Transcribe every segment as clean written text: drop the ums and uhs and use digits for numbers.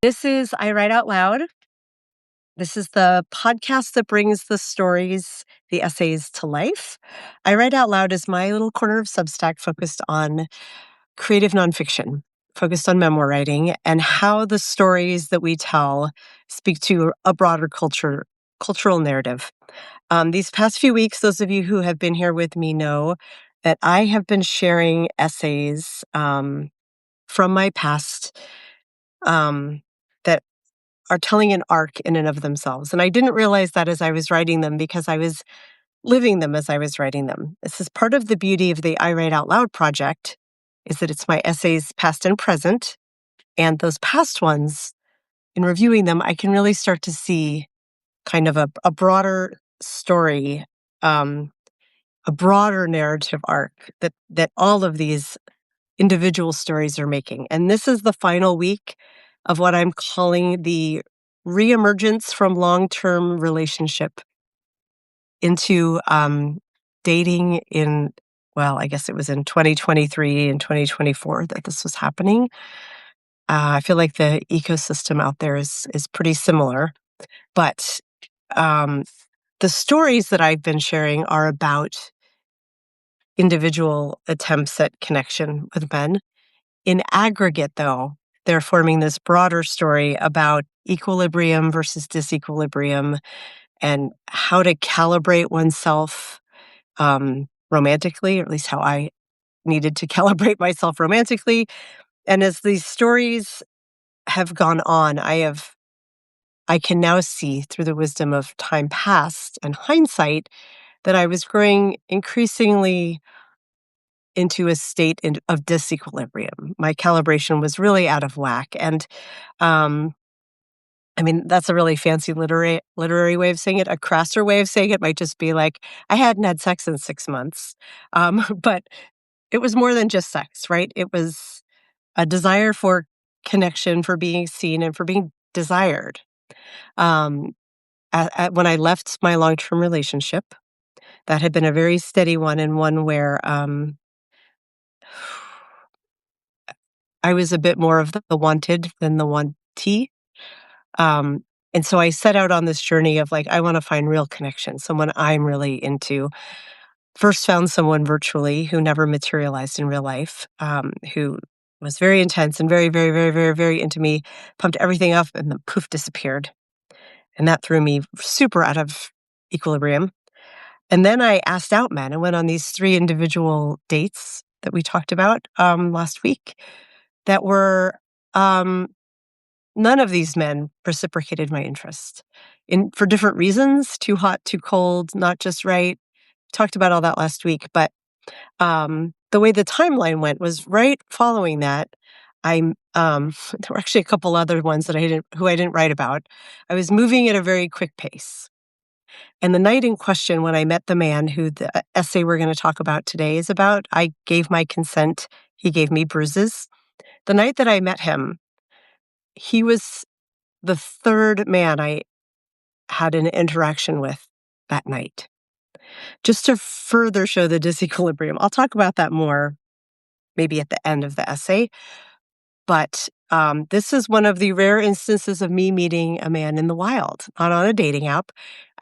This is I Write Out Loud. This is the podcast that brings the stories, the essays to life. I Write Out Loud is my little corner of Substack focused on creative nonfiction, focused on memoir writing and how the stories that we tell speak to a broader cultural narrative. These past few weeks, those of you who have been here with me know that I have been sharing essays from my past that are telling an arc in and of themselves. And I didn't realize that as I was writing them because I was living them as I was writing them. This is part of the beauty of the I Write Out Loud project, is that it's my essays past and present. And those past ones, in reviewing them, I can really start to see kind of a broader story, a broader narrative arc that all of these individual stories are making. And this is the final week of what I'm calling the reemergence from long-term relationship into dating in, well, I guess it was in 2023 and 2024 that this was happening. I feel like the ecosystem out there is pretty similar, but the stories that I've been sharing are about individual attempts at connection with men. In aggregate, though, they're forming this broader story about equilibrium versus disequilibrium and how to calibrate oneself romantically, or at least how I needed to calibrate myself romantically. And as these stories have gone on, I can now see through the wisdom of time past and hindsight that I was growing increasingly into a state of disequilibrium. My calibration was really out of whack. And um, I mean, that's a really fancy literary way of saying it. A crasser way of saying it might just be like, I hadn't had sex in 6 months. But it was more than just sex, right? It was a desire for connection, for being seen, and for being desired. Um, when I left my long-term relationship, that had been a very steady one, and one where I was a bit more of the wanted than the wantee. Um, and so I set out on this journey of like, I want to find real connection, someone I'm really into. First found someone virtually who never materialized in real life, who was very intense and very, very, very, very, very into me, pumped everything up, and then poof, disappeared. And that threw me super out of equilibrium. And then I asked out men and went on these 3 individual dates that we talked about last week that were um, none of these men reciprocated my interest for different reasons. Too hot, too cold, not just right. Talked about all that last week, but the way the timeline went was right following that. There were actually a couple other ones that I didn't write about. I was moving at a very quick pace. And the night in question, when I met the man who the essay we're going to talk about today is about, I gave my consent. He gave me bruises. The night that I met him, he was the 3rd man I had an interaction with that night. Just to further show the disequilibrium. I'll talk about that more maybe at the end of the essay. But this is one of the rare instances of me meeting a man in the wild, not on a dating app.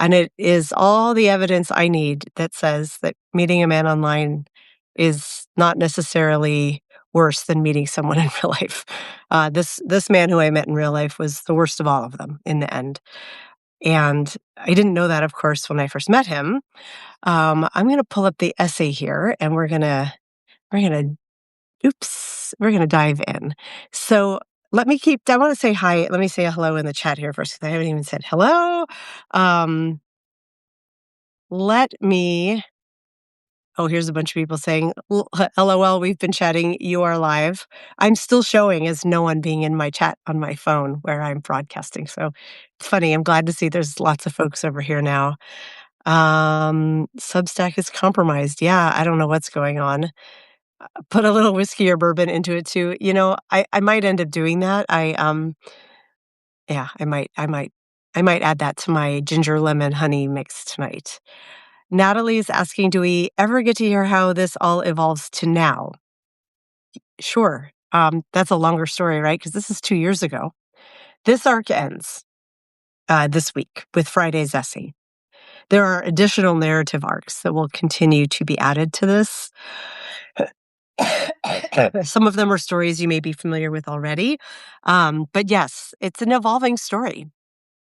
And it is all the evidence I need that says that meeting a man online is not necessarily worse than meeting someone in real life. This man who I met in real life was the worst of all of them in the end. And I didn't know that, of course, when I first met him. I'm going to pull up the essay here, and we're gonna we're gonna dive in. So I want to say hi. Let me say hello in the chat here first, because I haven't even said hello. Um, let me. Oh, here's a bunch of people saying, LOL, we've been chatting. You are live. I'm still showing as no one being in my chat on my phone where I'm broadcasting. So it's funny. I'm glad to see there's lots of folks over here now. Substack is compromised. Yeah, I don't know what's going on. Put a little whiskey or bourbon into it too. I might end up doing that. Yeah, I might add that to my ginger lemon honey mix tonight. Natalie is asking, do we ever get to hear how this all evolves to now? Sure. That's a longer story, right? Because this is 2 years ago. This arc ends this week with Friday's essay. There are additional narrative arcs that will continue to be added to this. Some of them are stories you may be familiar with already. But yes, it's an evolving story.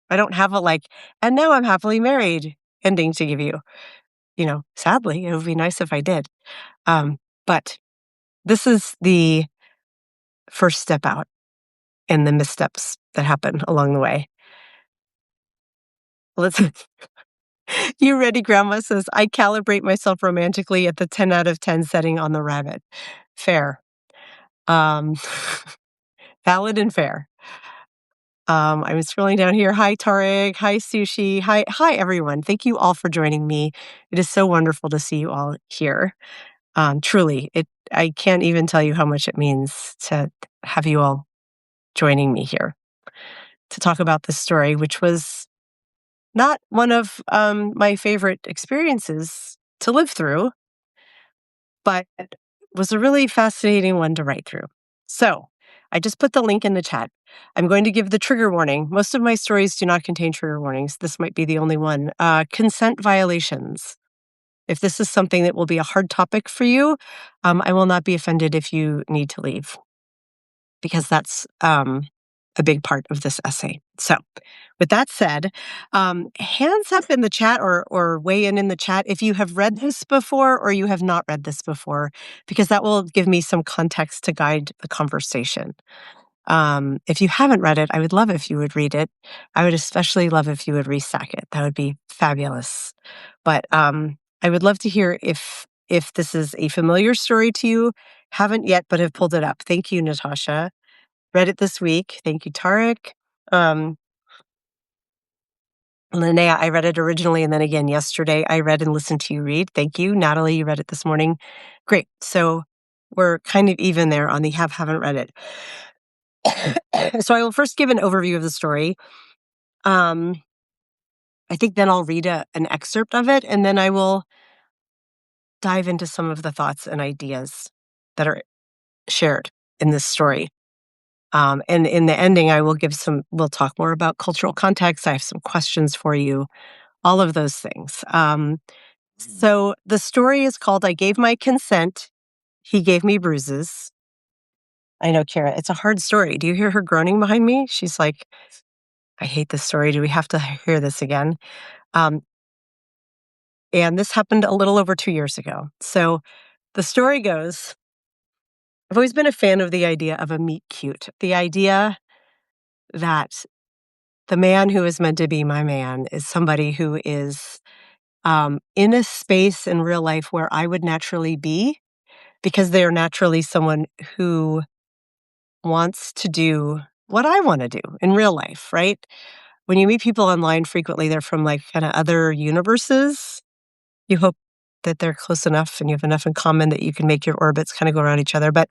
I don't have a and now I'm happily married ending to give you. Sadly, it would be nice if I did. But this is the first step out in the missteps that happen along the way. Let's. You ready, Grandma says, I calibrate myself romantically at the 10 out of 10 setting on the rabbit. Fair. Um, Valid and fair. I'm scrolling down here. Hi, Tarek. Hi, Sushi. Hi, everyone. Thank you all for joining me. It is so wonderful to see you all here. Truly, I can't even tell you how much it means to have you all joining me here to talk about this story, which was not one of my favorite experiences to live through, but was a really fascinating one to write through. So I just put the link in the chat. I'm going to give the trigger warning. Most of my stories do not contain trigger warnings. This might be the only one. Consent violations. If this is something that will be a hard topic for you, I will not be offended if you need to leave, because that's a big part of this essay. So with that said, hands up in the chat or weigh in the chat if you have read this before or you have not read this before, because that will give me some context to guide the conversation. If you haven't read it, I would love if you would read it. I would especially love if you would restack it. That would be fabulous. But I would love to hear if this is a familiar story to you, haven't yet, but have pulled it up. Thank you, Natasha. Read it this week. Thank you, Tarek. Linnea, I read it originally and then again yesterday. I read and listened to you read. Thank you. Natalie, you read it this morning. Great. So we're kind of even there on the haven't read it. So I will first give an overview of the story. I think then I'll read an excerpt of it, and then I will dive into some of the thoughts and ideas that are shared in this story. And in the ending, we'll talk more about cultural context. I have some questions for you, all of those things. So the story is called I Gave My Consent, He Gave Me Bruises. I know, Kara, it's a hard story. Do you hear her groaning behind me? She's like, I hate this story. Do we have to hear this again? And this happened a little over 2 years ago. So the story goes, I've always been a fan of the idea of a meet cute, the idea that the man who is meant to be my man is somebody who is in a space in real life where I would naturally be, because they are naturally someone who wants to do what I want to do in real life, right? When you meet people online frequently, they're from kind of other universes. You hope that they're close enough and you have enough in common that you can make your orbits kind of go around each other. But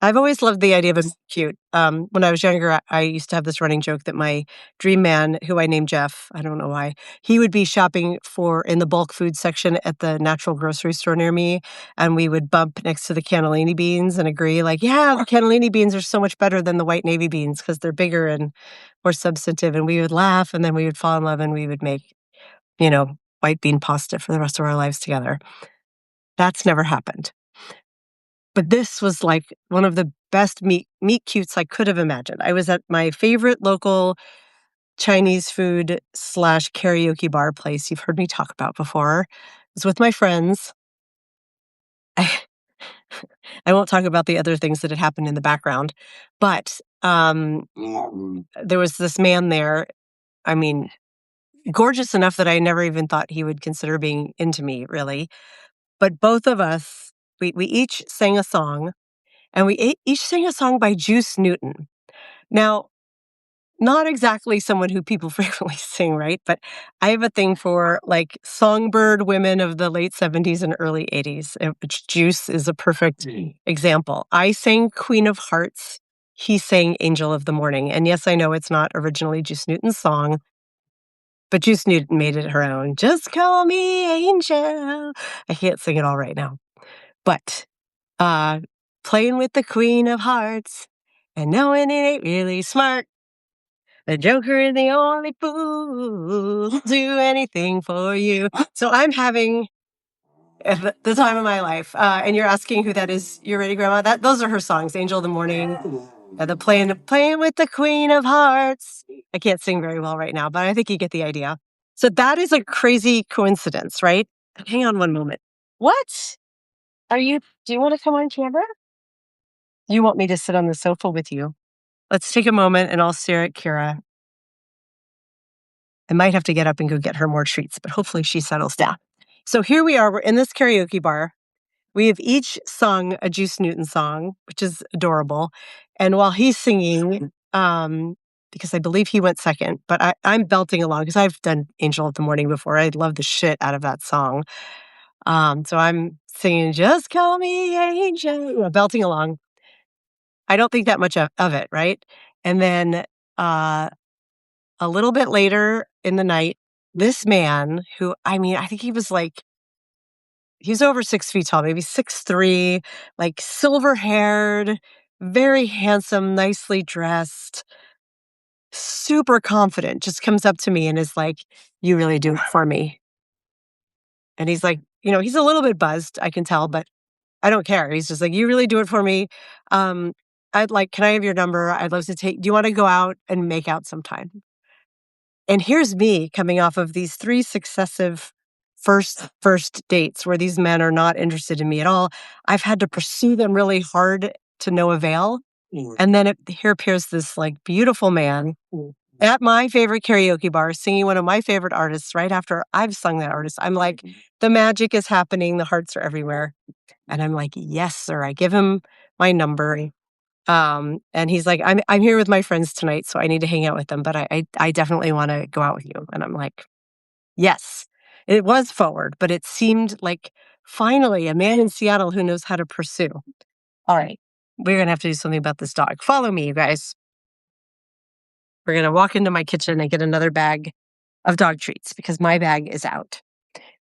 I've always loved the idea of a cute. When I was younger, I used to have this running joke that my dream man, who I named Jeff, I don't know why, he would be shopping in the bulk food section at the natural grocery store near me, and we would bump next to the cannellini beans and agree, yeah, the cannellini beans are so much better than the white navy beans because they're bigger and more substantive. And we would laugh, and then we would fall in love, and we would make, white bean pasta for the rest of our lives together. That's never happened. But this was one of the best meet cutes I could have imagined. I was at my favorite local Chinese food / karaoke bar place you've heard me talk about before. I was with my friends. I won't talk about the other things that had happened in the background, but there was this man there, I mean, gorgeous enough that I never even thought he would consider being into me, really. But both of us, we each sang a song. And we each sang a song by Juice Newton. Now, not exactly someone who people frequently sing, right? But I have a thing for songbird women of the late 70s and early 80s, which Juice is a perfect example. I sang Queen of Hearts. He sang Angel of the Morning. And yes, I know it's not originally Juice Newton's song, but Juice Newton made it her own. Just call me Angel. I can't sing it all right now. But playing with the Queen of Hearts And knowing it ain't really smart. The Joker is the only fool who'll do anything for you. So I'm having the time of my life. And you're asking who that is. You ready, Grandma? Those are her songs. Angel of the Morning. The playing with the Queen of Hearts. I can't sing very well right now, but I think you get the idea. So that is a crazy coincidence, right? Hang on one moment. What? Do you want to come on camera? You want me to sit on the sofa with you? Let's take a moment and I'll stare at Kira. I might have to get up and go get her more treats, but hopefully she settles down. So here we are. We're in this karaoke bar. We have each sung a Juice Newton song, which is adorable. And while he's singing, because I believe he went second, but I'm belting along because I've done Angel of the Morning before. I love the shit out of that song. So I'm singing, Just Call Me Angel, belting along. I don't think that much of it, right? And then a little bit later in the night, this man who, I think he was over 6 feet tall, maybe 6'3", like silver haired, very handsome, nicely dressed, super confident, just comes up to me and is like, you really do it for me. And he's like, he's a little bit buzzed, I can tell, but I don't care. He's just like, you really do it for me. Can I have your number? I'd love to do you want to go out and make out sometime? And here's me coming off of these 3 successive first dates where these men are not interested in me at all. I've had to pursue them really hard to no avail. And then here appears this beautiful man at my favorite karaoke bar singing one of my favorite artists right after I've sung that artist. I'm like, the magic is happening. The hearts are everywhere. And I'm like, yes, sir. I give him my number. And he's like, I'm here with my friends tonight, so I need to hang out with them, but I definitely want to go out with you. And I'm like, yes. It was forward, but it seemed like finally a man in Seattle who knows how to pursue. All right. We're going to have to do something about this dog. Follow me, you guys. We're going to walk into my kitchen and get another bag of dog treats because my bag is out.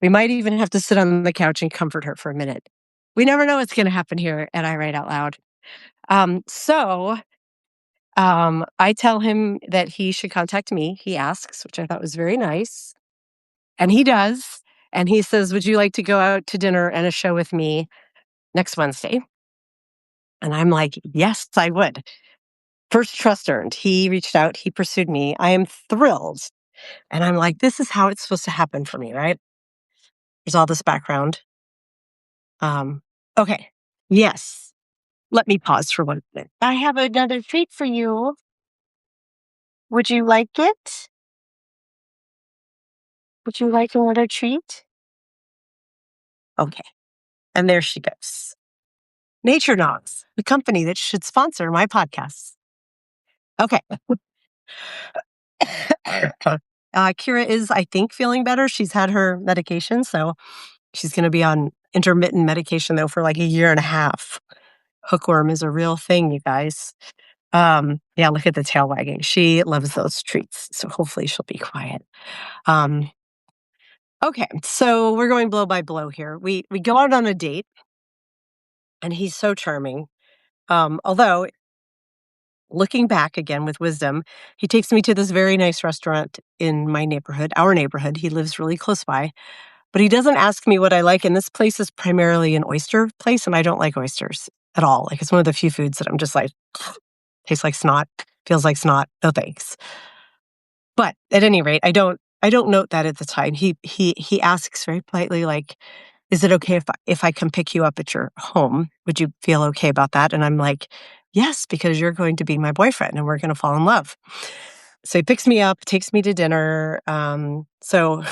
We might even have to sit on the couch and comfort her for a minute. We never know what's going to happen here at I Write Out Loud. I tell him that he should contact me. He asks, which I thought was very nice. And he does. And he says, would you like to go out to dinner and a show with me next Wednesday? And I'm like, yes, I would. First trust earned. He reached out. He pursued me. I am thrilled. And I'm like, this is how it's supposed to happen for me, right? There's all this background. Okay. Yes. Let me pause for 1 minute. I have another treat for you. Would you like it? Would you like another treat? Okay. And there she goes. Nature Dogs, the company that should sponsor my podcasts. Okay. Kira is, I think, feeling better. She's had her medication, so she's going to be on intermittent medication, though, for like a year and a half. Hookworm is a real thing, you guys. Yeah, look at the tail wagging. She loves those treats, so hopefully she'll be quiet. Okay, so we're going blow by blow here. We go out on a date, and he's so charming. Although, looking back again with wisdom, he takes me to this very nice restaurant in my neighborhood, our neighborhood. He lives really close by, but he doesn't ask me what I like. And this place is primarily an oyster place, and I don't like oysters at all. Like, it's one of the few foods that I'm just like, tastes like snot, feels like snot. No thanks. But at any rate, I don't note that at the time. He asks very politely, like, is it okay if I come pick you up at your home? Would you feel okay about that? And I'm like, yes, because you're going to be my boyfriend and we're going to fall in love. So he picks me up, takes me to dinner. So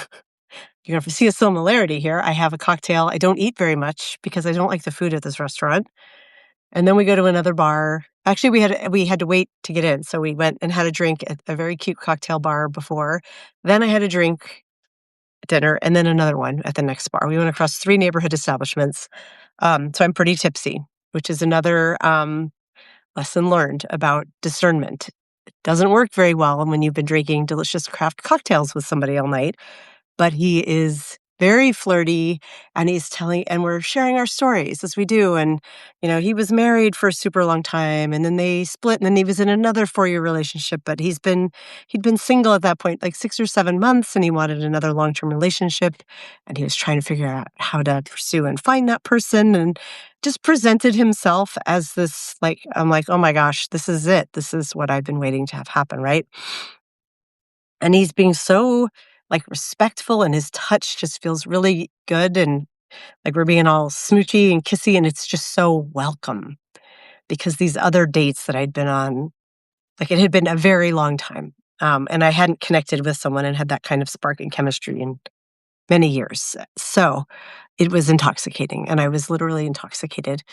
you're going to see a similarity here. I have a cocktail. I don't eat very much because I don't like the food at this restaurant. And then we go to another bar. Actually, we had to wait to get in. So we went and had a drink at a very cute cocktail bar before. Then I had a drink at dinner and then another one at the next bar. We went across 3 neighborhood establishments. So I'm pretty tipsy, which is another lesson learned about discernment. It doesn't work very well when you've been drinking delicious craft cocktails with somebody all night, but he is very flirty, and and we're sharing our stories as we do, and, he was married for a super long time, and then they split, and then he was in another 4-year relationship, but he'd been single at that point, like 6 or 7 months, and he wanted another long-term relationship, and he was trying to figure out how to pursue and find that person, and just presented himself as this, like I'm like, "Oh my gosh, this is it. This is what I've been waiting to have happen," right? And he's being so, like, respectful, and his touch just feels really good, and, like, we're being all smoochy and kissy, and it's just so welcome because these other dates that I'd been on, like, it had been a very long time, and I hadn't connected with someone and had that kind of spark and chemistry in many years. So, it was intoxicating, and I was literally intoxicated.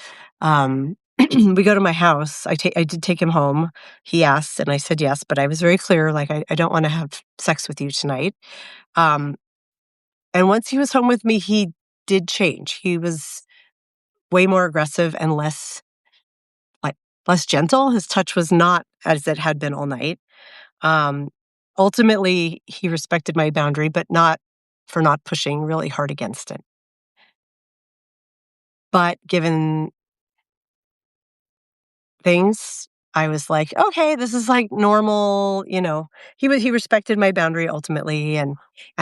Um, we go to my house. I did take him home. He asked, and I said yes, but I was very clear, like, I don't wanna have sex with you tonight. Um, and once he was home with me, he did change. He was way more aggressive and like, less gentle. His touch was not as it had been all night. Um, Ultimately, he respected my boundary, but not for not pushing really hard against it. But given things, I was like, "Okay, this is, like, normal," you know? He respected my boundary ultimately, and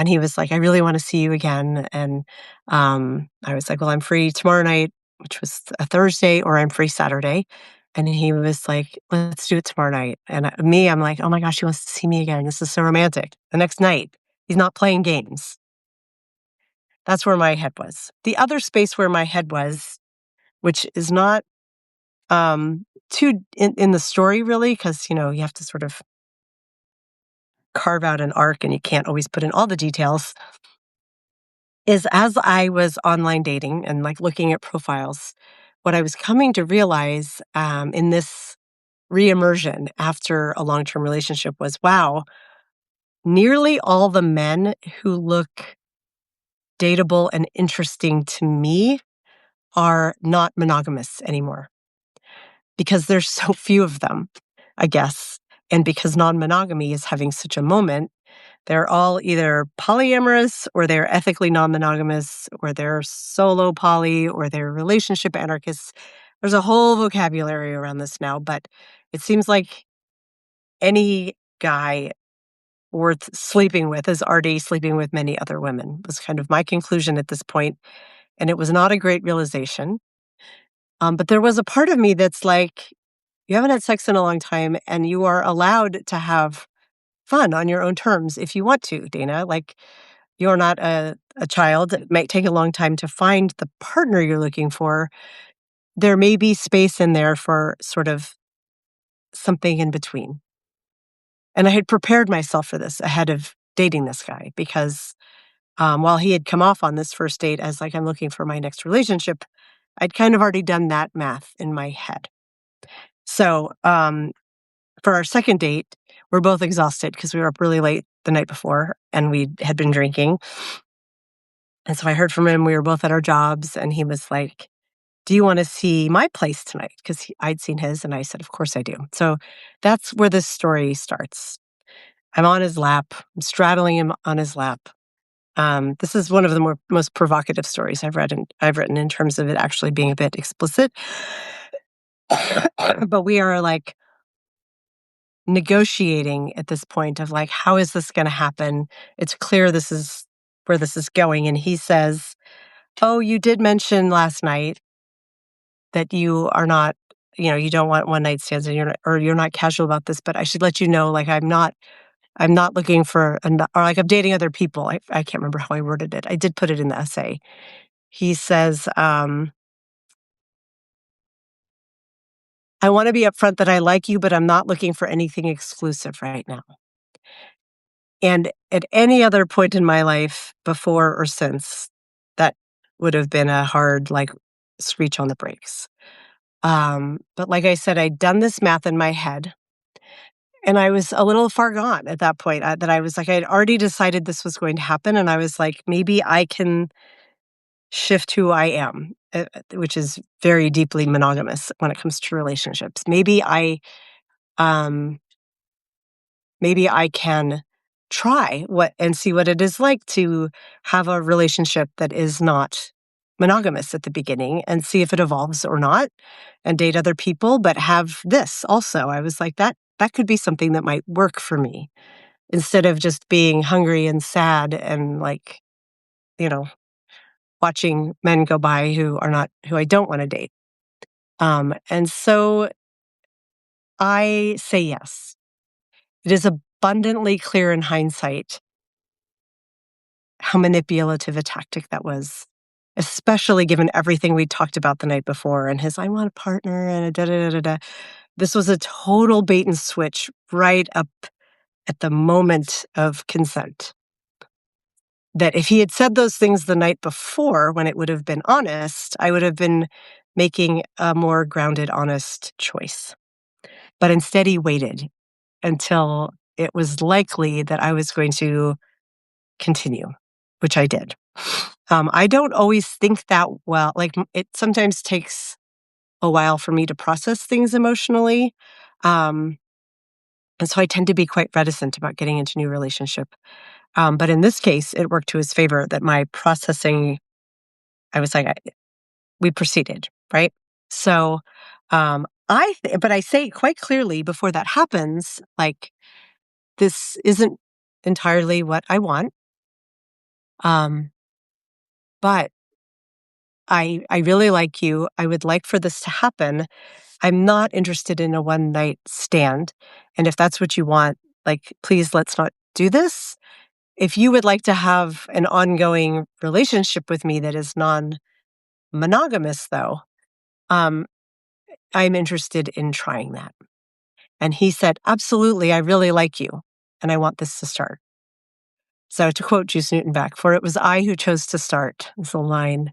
he was like, "I really wanna see you again," and, I was like, "Well, I'm free tomorrow night," which was a Thursday, "or I'm free Saturday," and he was like, "Let's do it tomorrow night," and, I'm like, "Oh my gosh, he wants to see me again, this is so romantic." The next night, he's not playing games. That's where my head was. The other space where my head was, which is not too in the story really, because you have to sort of carve out an arc and you can't always put in all the details, is as I was online dating and, like, looking at profiles, what I was coming to realize, in this reimmersion after a long-term relationship was, wow, nearly all the men who look dateable and interesting to me are not monogamous anymore. Because there's so few of them, I guess, and because non-monogamy is having such a moment, they're all either polyamorous or they're ethically non-monogamous or they're solo poly or they're relationship anarchists. There's a whole vocabulary around this now, but it seems like any guy worth sleeping with is already sleeping with many other women, was kind of my conclusion at this point, and it was not a great realization. But there was a part of me that's like, you haven't had sex in a long time, and you are allowed to have fun on your own terms if you want to, Dana. Like, you're not a child. It might take a long time to find the partner you're looking for. There may be space in there for sort of something in between. And I had prepared myself for this ahead of dating this guy because while he had come off on this first date as like, I'm looking for my next relationship, I'd kind of already done that math in my head. So, for our second date, we're both exhausted because we were up really late the night before and we had been drinking. And so I heard from him, we were both at our jobs, and he was like, "Do you wanna see my place tonight?" 'Cause I'd seen his, and I said, "Of course I do." So that's where this story starts. I'm on his lap, I'm straddling him on his lap. This is one of the most provocative stories I've written in terms of it actually being a bit explicit. But we are, like, negotiating at this point of, like, how is this gonna happen? It's clear this is where this is going, and he says, "Oh, you did mention last night that you are not, you don't want one night stands, and you're not casual about this, but I should let you know, like, I'm not looking for or, like, I'm dating other people." I can't remember how I worded it. I did put it in the essay. He says, "I wanna be upfront that I like you, but I'm not looking for anything exclusive right now." And at any other point in my life, before or since, that would have been a hard, like, screech on the brakes. But like I said, I'd done this math in my head, and I was a little far gone at that point, that I was like, I had already decided this was going to happen, and I was like, "Maybe I can shift who I am," which is very deeply monogamous when it comes to relationships. Um maybe I can try what and see what it is like to have a relationship that is not monogamous at the beginning and see if it evolves or not and date other people, but have this also. I was like, that could be something that might work for me instead of just being hungry and sad and like, you know, watching men go by who I don't want to date. And so I say yes. It is abundantly clear in hindsight how manipulative a tactic that was, especially given everything we talked about the night before and his "I want a partner" and a da da da da da. This was a total bait and switch right up at the moment of consent. That if he had said those things the night before when it would have been honest, I would have been making a more grounded, honest choice. But instead, he waited until it was likely that I was going to continue, which I did. I don't always think that well. Like, it sometimes takes a while for me to process things emotionally. Um, and so I tend to be quite reticent about getting into new relationship. But in this case, it worked to his favor that my processing, I was like, we proceeded, right? So, but I say quite clearly before that happens, like, this isn't entirely what I want. Um, but I really like you. I would like for this to happen. I'm not interested in a one night stand. And if that's what you want, like, please let's not do this. If you would like to have an ongoing relationship with me that is non monogamous, though, um, I'm interested in trying that. And he said, absolutely, I really like you. And I want this to start. So to quote Juice Newton back, for it was I who chose to start, is the line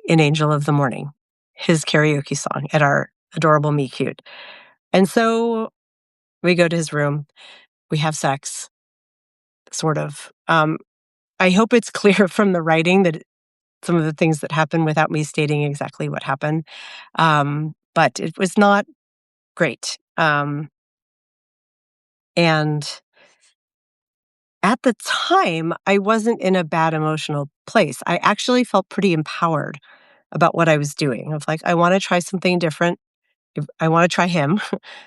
in Angel of the Morning, his karaoke song at our adorable Meet Cute. And so we go to his room, we have sex, sort of. I hope it's clear from the writing that some of the things that happened without me stating exactly what happened. But it was not great. And at the time, I wasn't in a bad emotional place. I actually felt pretty empowered about what I was doing. Of like, I want to try something different. I want to try him,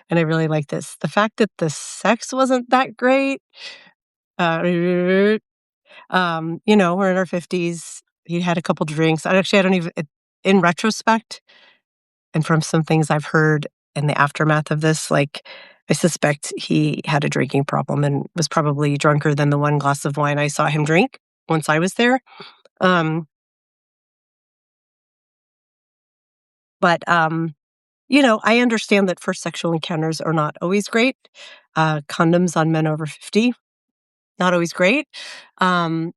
and I really like this. The fact that the sex wasn't that great, uh, we're in our 50s. He had a couple drinks. I don't even, in retrospect, and from some things I've heard in the aftermath of this, like, I suspect he had a drinking problem and was probably drunker than the one glass of wine I saw him drink once I was there. Um, but I understand that first sexual encounters are not always great. Condoms on men over 50, not always great. Um,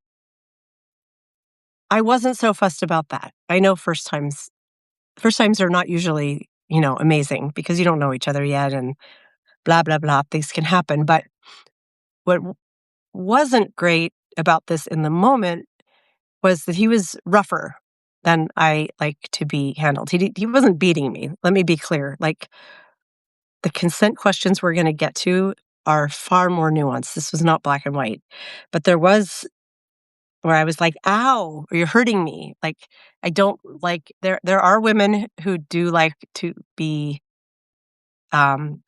I wasn't so fussed about that. I know first times are not usually, amazing because you don't know each other yet and blah, blah, blah. Things can happen. But what wasn't great about this in the moment was that he was rougher than I like to be handled. He wasn't beating me. Let me be clear. Like, the consent questions we're going to get to are far more nuanced. This was not black and white. But there was where I was like, "Ow, or you're hurting me." Like, I don't like there are women who do like to be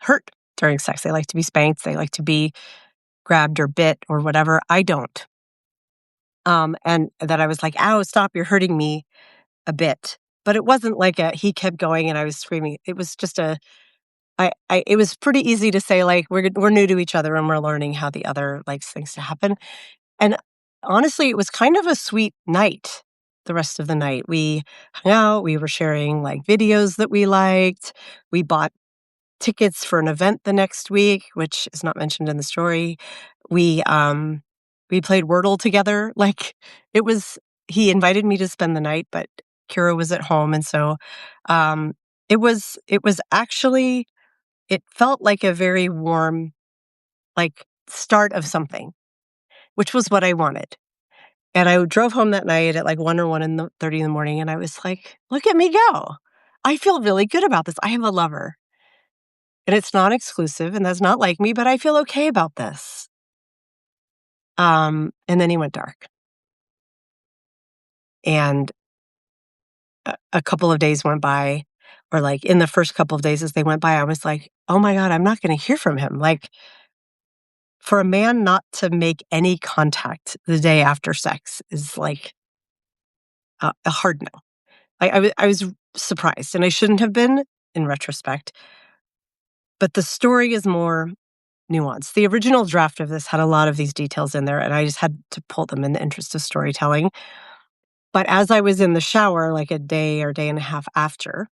hurt during sex. They like to be spanked, they like to be grabbed or bit or whatever. I don't. And that I was like, "Ow, stop, you're hurting me," a bit. But it wasn't like he kept going and I was screaming. It was just it was pretty easy to say, like, we're new to each other and we're learning how the other likes things to happen. And honestly, it was kind of a sweet night. The rest of the night, we hung out. We were sharing like videos that we liked. We bought tickets for an event the next week, which is not mentioned in the story. We played Wordle together. Like, it was he invited me to spend the night, but Kira was at home, and so um, it was actually it felt like a very warm, like, start of something, which was what I wanted. And I drove home that night at like 1 or 1 in the 30 in the morning, and I was like, "Look at me go. I feel really good about this. I have a lover, and it's not exclusive, and that's not like me, but I feel okay about this." And then he went dark. And a couple of days went by, or like in the first couple of days as they went by, I was like, oh my God, I'm not going to hear from him. Like, for a man not to make any contact the day after sex is like a hard no. I was surprised, and I shouldn't have been in retrospect, but the story is more nuanced. The original draft of this had a lot of these details in there, and I just had to pull them in the interest of storytelling. But as I was in the shower, like a day or day and a half after,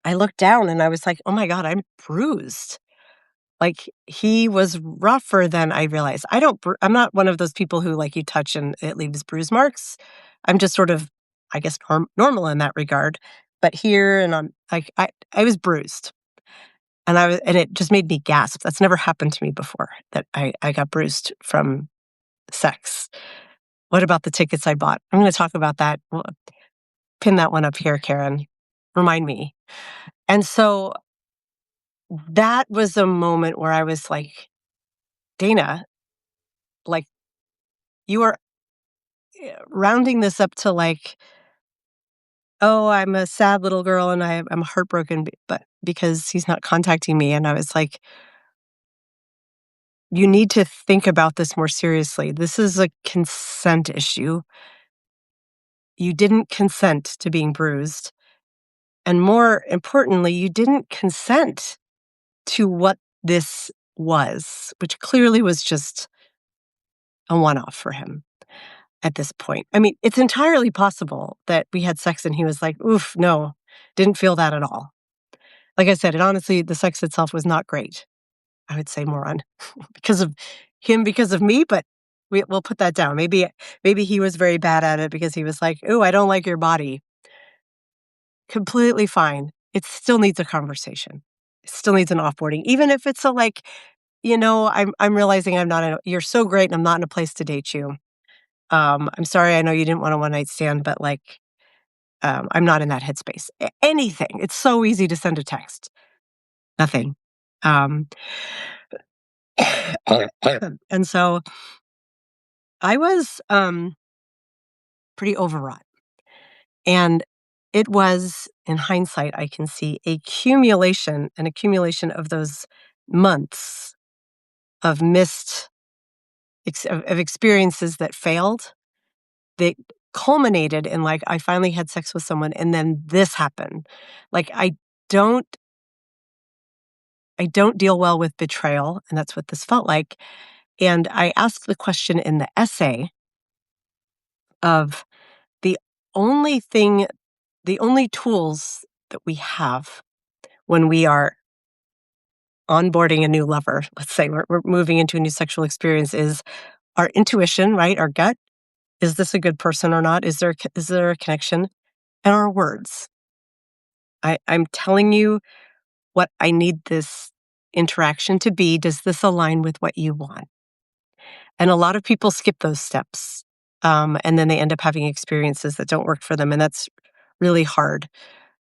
I looked down and I was like, oh my God, I'm bruised. Like, he was rougher than I realized. I'm not one of those people who, like, you touch and it leaves bruise marks. I'm just sort of, I guess, normal in that regard. But here and on, like, I was bruised, and it just made me gasp. That's never happened to me before, that I got bruised from sex. What about the tickets I bought? I'm gonna talk about that. Well, pin that one up here, Karen. Remind me. And so that was a moment where I was like, Dana, like, you are rounding this up to like, oh, I'm a sad little girl and I'm heartbroken, but because he's not contacting me. And I was like, you need to think about this more seriously. This is a consent issue. You didn't consent to being bruised. And more importantly, you didn't consent to what this was, which clearly was just a one-off for him at this point. I mean, it's entirely possible that we had sex and he was like, oof, no, didn't feel that at all. Like I said, honestly, the sex itself was not great. I would say more on because of him, because of me, but we'll put that down. Maybe he was very bad at it because he was like, "Ooh, I don't like your body." Completely fine. It still needs a conversation. It still needs an offboarding, even if it's a like, I'm realizing you're so great, and I'm not in a place to date you. I'm sorry. I know you didn't want a one night stand, but like, I'm not in that headspace. Anything. It's so easy to send a text. Nothing. Um, and so I was pretty overwrought. And it was, in hindsight, I can see an accumulation of those months of of experiences that failed. They culminated in like, I finally had sex with someone and then this happened. Like, don't I don't deal well with betrayal, and that's what this felt like. And I asked the question in the essay of the only thing, the only tools that we have when we are onboarding a new lover, let's say we're moving into a new sexual experience, is our intuition, right? Our gut. Is this a good person or not? Is there a connection? And our words. I'm telling you what I need this interaction to be. Does this align with what you want? And a lot of people skip those steps. And then they end up having experiences that don't work for them. And that's really hard.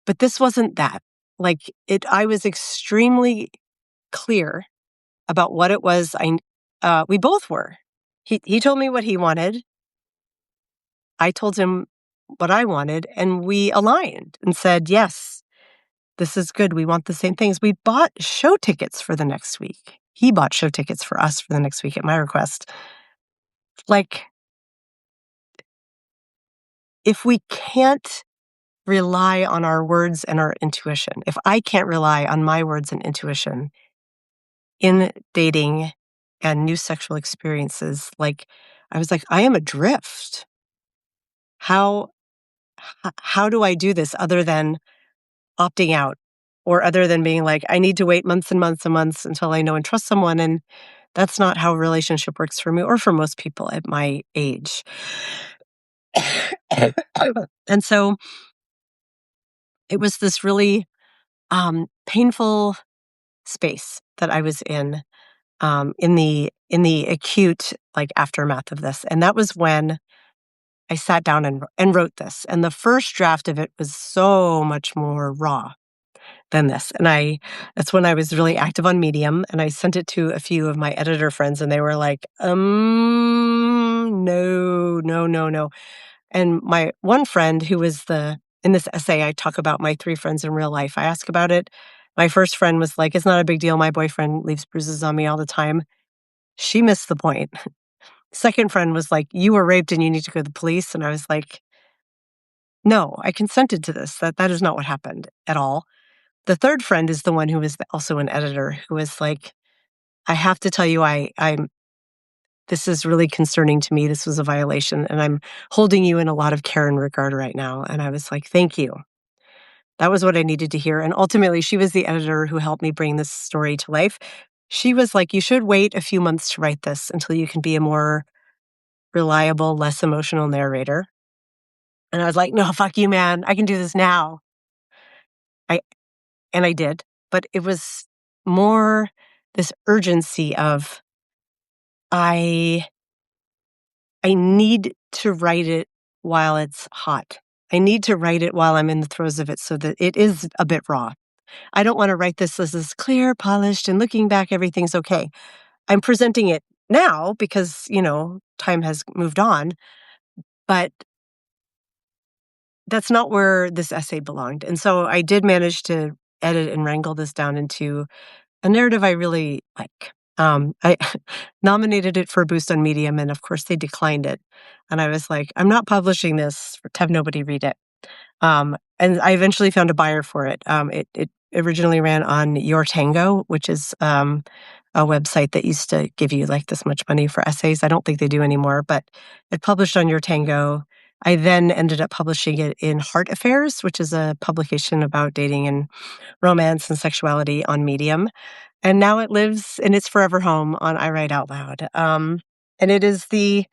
But this wasn't that. I was extremely clear about what it was we both were. He told me what he wanted. I told him what I wanted, and we aligned and said, yes, this is good. We want the same things. We bought show tickets for the next week. He bought show tickets for us for the next week at my request. Like, if we can't rely on our words and our intuition, if I can't rely on my words and intuition in dating and new sexual experiences, like, I was like, I am adrift. How how do I do this other than opting out, or other than being like, I need to wait months and months and months until I know and trust someone? And that's not how a relationship works for me or for most people at my age. And so it was this really painful space that I was in the acute like aftermath of this. And that was when I sat down and wrote this. And the first draft of it was so much more raw. than this. And that's when I was really active on Medium, and I sent it to a few of my editor friends, and they were like, no, no, no, no. And my one friend who was in this essay, I talk about my 3 friends in real life. I ask about it. My first friend was like, it's not a big deal. My boyfriend leaves bruises on me all the time. She missed the point. Second friend was like, you were raped and you need to go to the police. And I was like, no, I consented to this. That is not what happened at all. The third friend is the one who was also an editor who was like, I have to tell you, this is really concerning to me. This was a violation, and I'm holding you in a lot of care and regard right now. And I was like, thank you. That was what I needed to hear. And ultimately, she was the editor who helped me bring this story to life. She was like, you should wait a few months to write this until you can be a more reliable, less emotional narrator. And I was like, no, fuck you, man. I can do this now. And I did. But it was more this urgency of I need to write it while it's hot. I need to write it while I'm in the throes of it so that it is a bit raw. I don't want to write this as clear, polished, and looking back, everything's okay. I'm presenting it now because, time has moved on, but that's not where this essay belonged. And so I did manage to edit and wrangle this down into a narrative I really like. I nominated it for a boost on Medium, and of course they declined it. And I was like, I'm not publishing this to have nobody read it. And I eventually found a buyer for it. It originally ran on Your Tango, which is a website that used to give you like this much money for essays. I don't think they do anymore, but it published on Your Tango. I then ended up publishing it in Heart Affairs, which is a publication about dating and romance and sexuality on Medium. And now it lives in its forever home on I Write Out Loud. And it is the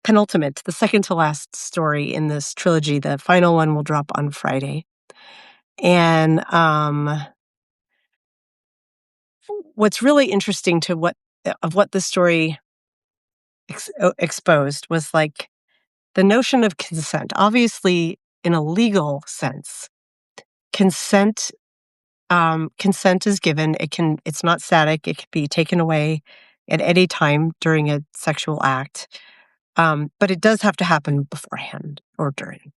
penultimate, the second to last story in this trilogy. The final one will drop on Friday. And what's really interesting to what this story exposed was like the notion of consent. Obviously, in a legal sense, consent is given. It's not static. It can be taken away at any time during a sexual act. But it does have to happen beforehand or during.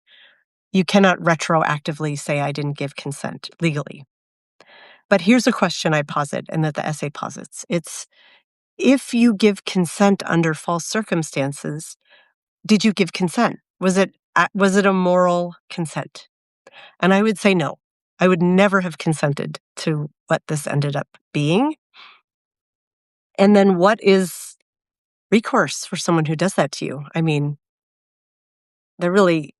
You cannot retroactively say I didn't give consent legally. But here's a question I posit and that the essay posits. It's if you give consent under false circumstances, did you give consent? Was it a moral consent? And I would say no. I would never have consented to what this ended up being. And then what is recourse for someone who does that to you? I mean, there really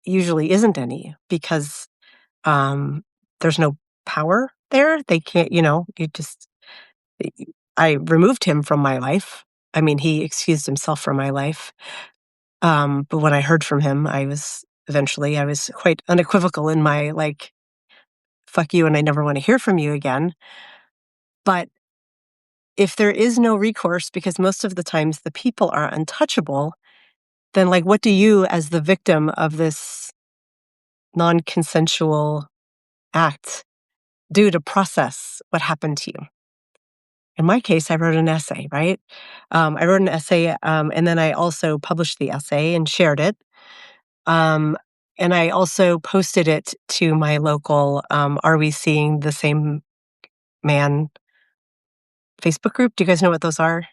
usually isn't any because there's no power there. They can't, I removed him from my life. I mean, he excused himself from my life. But when I heard from him, I was quite unequivocal in my like, fuck you, and I never want to hear from you again. But if there is no recourse, because most of the times the people are untouchable, then like, what do you as the victim of this non-consensual act do to process what happened to you? In my case, I wrote an essay, right? I wrote an essay, and then I also published the essay and shared it. And I also posted it to my local Are We Seeing the Same Man Facebook group. Do you guys know what those are?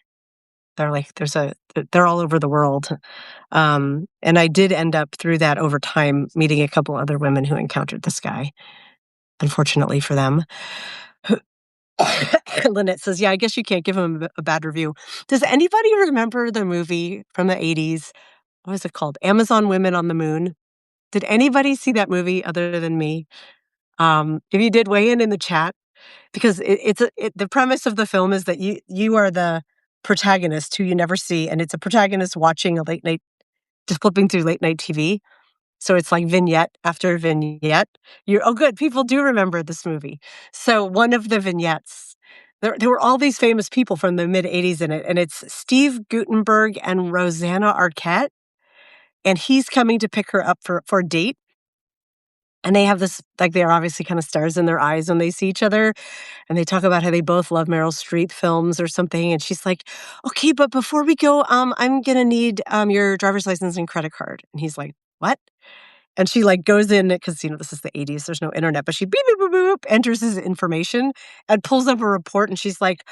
They're like, they're all over the world. And I did end up through that over time meeting a couple other women who encountered this guy, unfortunately for them. Lynette says, yeah, I guess you can't give him a bad review. Does anybody remember the movie from the 80s? What was it called? Amazon Women on the Moon. Did anybody see that movie other than me? If you did, weigh in the chat, because the premise of the film is that you are the protagonist who you never see, and it's a protagonist watching a late night, just flipping through late night TV. So it's like vignette after vignette. Good. People do remember this movie. So one of the vignettes, there were all these famous people from the mid 80s in it, and it's Steve Guttenberg and Rosanna Arquette, and he's coming to pick her up for a date. And they have this like, they're obviously kinda stars in their eyes when they see each other, and they talk about how they both love Meryl Streep films or something, and she's like, "Okay, but before we go, I'm gonna need, your driver's license and credit card." And he's like, "What?" And she, like, goes in because this is the '80s, there's no internet, but she beep, beep, boop, boop, boop, enters his information and pulls up a report, and she's like,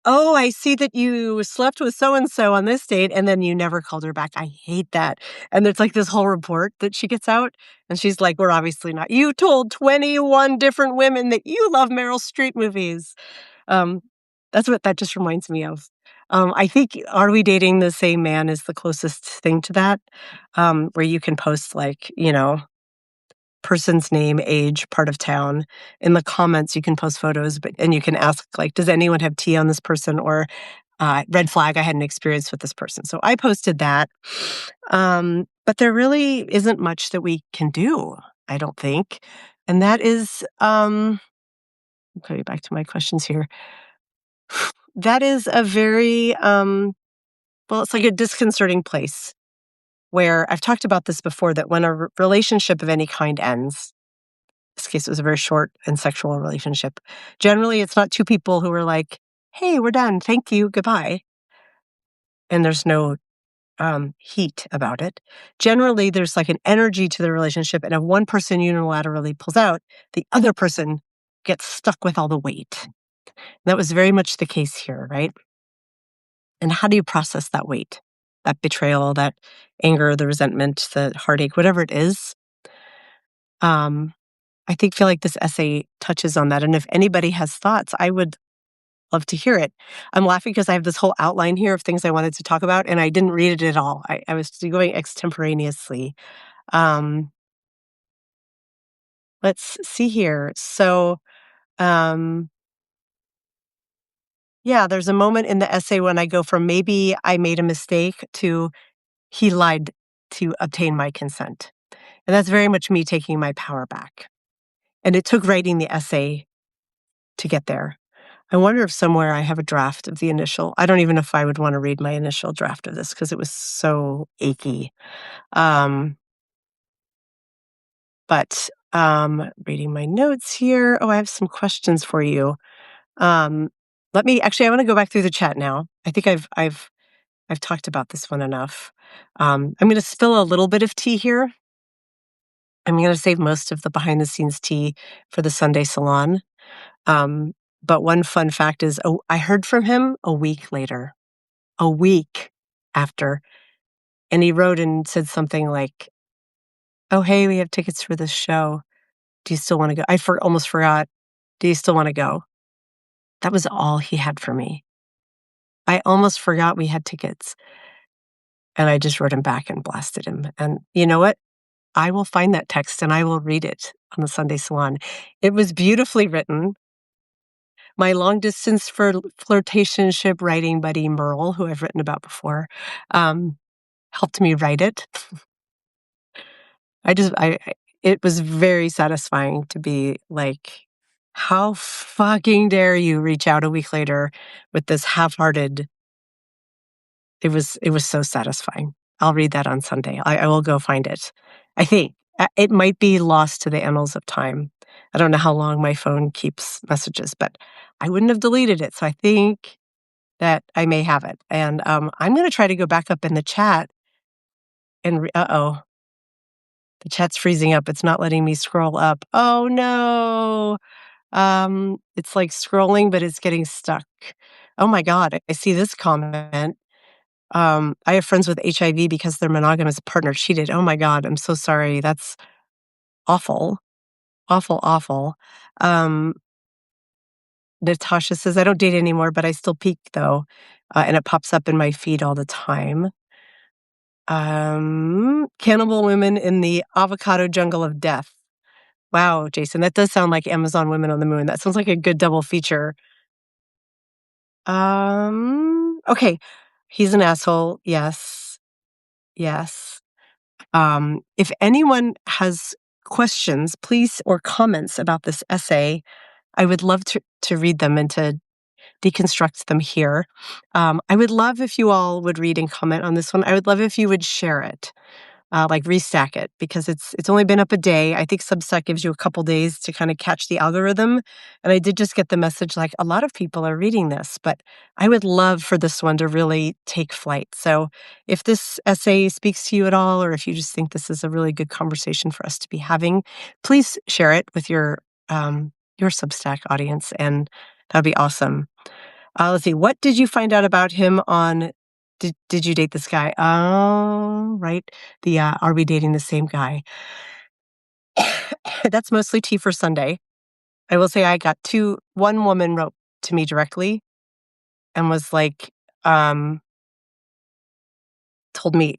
"Oh, I see that you slept with so and so on this date, and then you never called her back. I hate that." And there's, like, this whole report that she gets out, and she's like, "We're obviously not you told 21 different women that you love Meryl Streep movies." Um, that's what that just reminds me of. I think "Are We Dating the Same Man" is the closest thing to that, where you can post, like, person's name, age, part of town. In the comments, you can post photos, and you can ask, like, "Does anyone have tea on this person?" Or, "Red flag, I had an experience with this person." So I posted that. But there really isn't much that we can do, I don't think. And that is, okay, back to my questions here. That is a very, well, it's like a disconcerting place where I've talked about this before, that when a relationship of any kind ends, in this case, it was a very short and sexual relationship. Generally, it's not two people who are like, "Hey, we're done. Thank you. Goodbye." And there's no heat about it. Generally, there's like an energy to the relationship, and if one person unilaterally pulls out, the other person gets stuck with all the weight. And that was very much the case here, right? And how do you process that weight, that betrayal, that anger, the resentment, the heartache, whatever it is? Um, I think feel like this essay touches on that. And if anybody has thoughts, I would love to hear it. I'm laughing because I have this whole outline here of things I wanted to talk about, and I didn't read it at all. I was going extemporaneously. Um, let's see here. So, um, yeah, there's a moment in the essay when I go from maybe I made a mistake to he lied to obtain my consent. And that's very much me taking my power back. And it took writing the essay to get there. I wonder if somewhere I have a draft of the initial. I don't even know if I would want to read my initial draft of this because it was so achy. Um, but reading my notes here. Oh, I have some questions for you. Um, I want to go back through the chat now. I think I've talked about this one enough. I'm going to spill a little bit of tea here. I'm going to save most of the behind the scenes tea for the Sunday salon. But one fun fact is, I heard from him a week later, a week after, and he wrote and said something like, "Oh, hey, we have tickets for this show. Do you still want to go?" Almost forgot. "Do you still want to go?" That was all he had for me. I almost forgot we had tickets, and I just wrote him back and blasted him. And you know what? I will find that text and I will read it on the Sunday salon. It was beautifully written. My long distance flirtationship writing buddy Merle, who I've written about before, um, helped me write it. It was very satisfying to be like, "How fucking dare you reach out a week later with this half-hearted." It was so satisfying. I'll read that on Sunday. I will go find it. I think. It might be lost to the annals of time. I don't know how long my phone keeps messages, but I wouldn't have deleted it, so I think that I may have it. And, I'm gonna try to go back up in the chat and uh-oh, the chat's freezing up. It's not letting me scroll up. Oh, no. It's, like, scrolling, but it's getting stuck. Oh my god, I see this comment. I have friends with HIV because their monogamous partner cheated. Oh my god, I'm so sorry. That's awful. Awful, awful. Um, Natasha says, "I don't date anymore, but I still peek though, and it pops up in my feed all the time." Cannibal women in the avocado jungle of death. Wow, Jason, that does sound like Amazon Women on the Moon. That sounds like a good double feature. Okay. He's an asshole. Yes. Yes. If anyone has questions, please, or comments about this essay, I would love to read them and to deconstruct them here. I would love if you all would read and comment on this one. I would love if you would share it. like restack it because it's only been up a day. I think Substack gives you a couple days to kind of catch the algorithm. And I did just get the message like a lot of people are reading this, but I would love for this one to really take flight. So if this essay speaks to you at all, or if you just think this is a really good conversation for us to be having, please share it with your Substack audience, and that'd be awesome. Let's see. What did you find out about him on? Did you date this guy? Oh, right. The are we dating the same guy? That's mostly tea for Sunday. I will say I got two. One woman wrote to me directly and was like, um,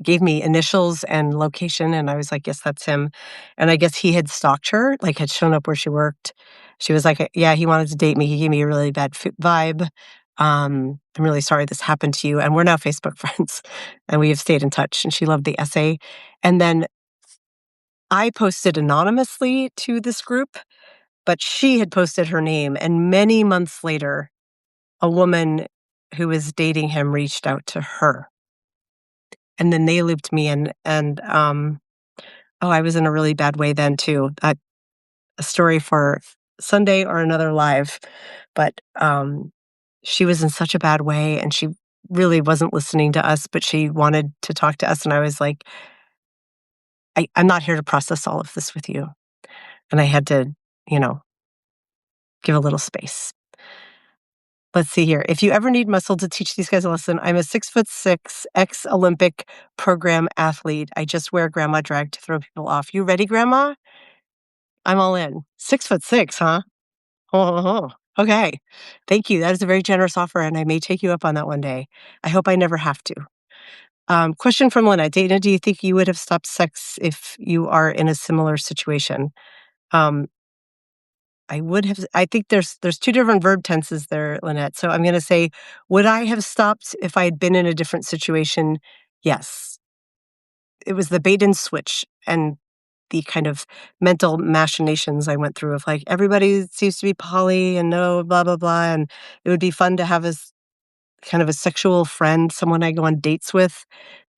gave me initials and location, and I was like, yes, that's him. And I guess he had stalked her, like had shown up where she worked. She was like, yeah, he wanted to date me. He gave me a really bad vibe. I'm really sorry this happened to you. And we're now Facebook friends, and we have stayed in touch. And she loved the essay. And then I posted anonymously to this group, but she had posted her name. And many months later, a woman who was dating him reached out to her. And then they looped me in, and, oh, I was in a really bad way then too. A story for Sunday or another live, but, she was in such a bad way, and she really wasn't listening to us, but she wanted to talk to us, and I was like, I'm not here to process all of this with you." And I had to, you know, give a little space. Let's see here. If you ever need muscle to teach these guys a lesson, I'm a 6'6" ex-Olympic program athlete. I just wear grandma drag to throw people off. You ready, grandma? I'm all in. 6'6", huh? Oh, okay. Thank you. That is a very generous offer, and I may take you up on that one day. I hope I never have to. Question from Lynette. Dana, do you think you would have stopped sex if you are in a similar situation? Um, I would have. I think there's two different verb tenses there, Lynette. So I'm going to say, would I have stopped if I had been in a different situation? Yes. It was the bait and switch and the kind of mental machinations I went through of like everybody seems to be poly and no blah blah blah, and it would be fun to have kind of a sexual friend, someone I go on dates with